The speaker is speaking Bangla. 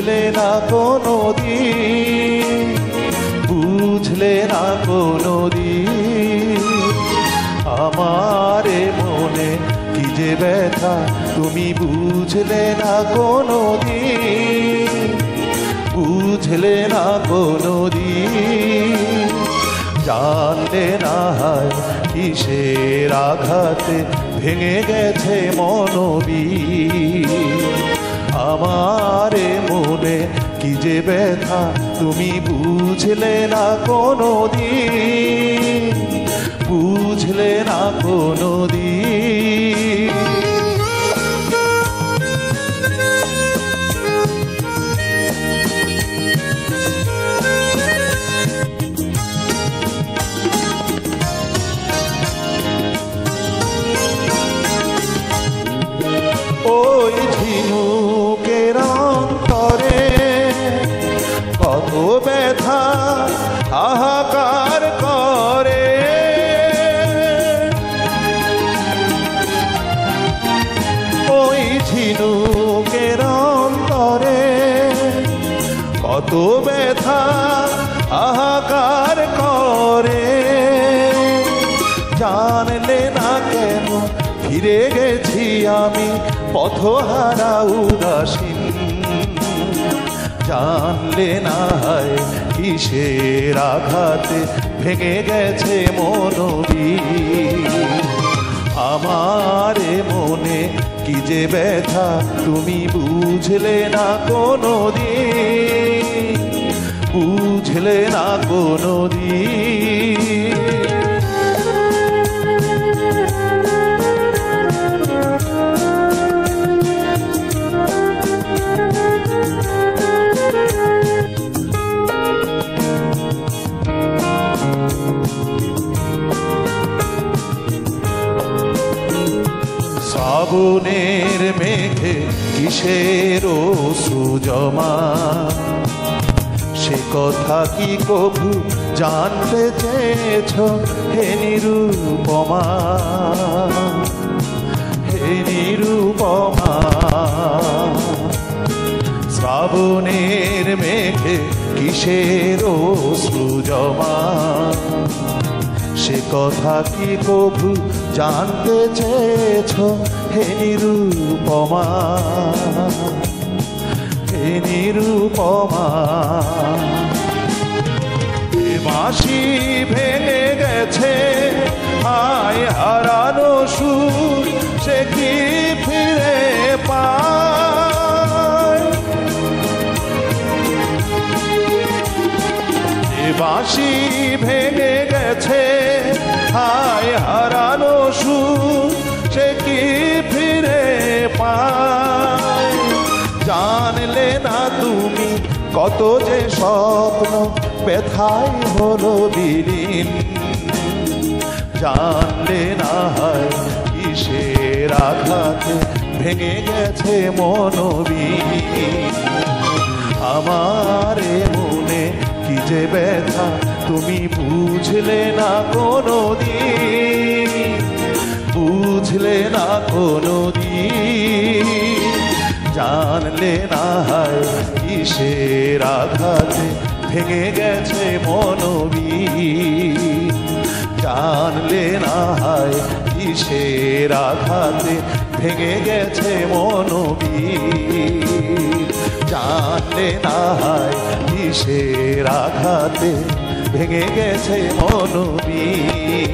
বুঝলে না কোনোদিন, বুঝলে না কোনোদিন আমারে মনে কি যে ব্যথা, তুমি বুঝলে না কোনোদিন, বুঝলে না কোনোদিন। জানলে না হয় কিসের আঘাতে ভেঙে গেছে মনোবীর, আমারে মনে কি যে ব্যথা, তুমি বুঝলে না কোনোদিন, বুঝলে না কোনোদিন। ওই ঝিনুকের অন্তরে কত ব্যথা হাহাকার করে, ওই ঝিনুকের অন্তরে কত ব্যথা হাহাকার করে। জানলে না কেন ফিরে গেছি আমি পথহারা উদাসীন, জানলে না হয় কিসের আঘাতে ভেঙে গেছে মনোবীর, আমারে মনে কি যে ব্যথা, তুমি বুঝলে না কোনোদিন, বুঝলে না কোনোদিন। শ্রাবণের মেঘে কিসের অশ্রু জমা, সে কথা কি কভু জানতে চেয়েছ হে নিরুপমা, হে নিরুপমা। শ্রাবণের মেঘে কিসের অশ্রু জমা, সে কথা কি কভু জানতে চেয়েছ হে নিরুপমা, হে নিরুপমা। এ বাঁশি ভেঙে গেছে হায় হারানো সুর, সে কি ফিরে পায়, এ বাঁশি ভেঙে গেছে হায় হারানো সুর, সে কি ফিরে পায়। জানলে না তুমি কত যে স্বপ্ন ব্যথায় হলো বিলীন, জানলে না হয় কিসের আঘাতে ভেঙে গেছে মনোবীর, আমারে মনে কি যে ব্যথা, তুমি বুঝলে না কোনোদিন, বুঝলে না কোনোদিন। জানলে না হয় কিসের আঘাতে ভেঙে গেছে মনোবীর, জানলে না হয় কিসের আঘাতে ভেঙে গেছে মনোবীর, জানলে না হয় কিসের আঘাতে ভেঙে গেছে মনোবীর।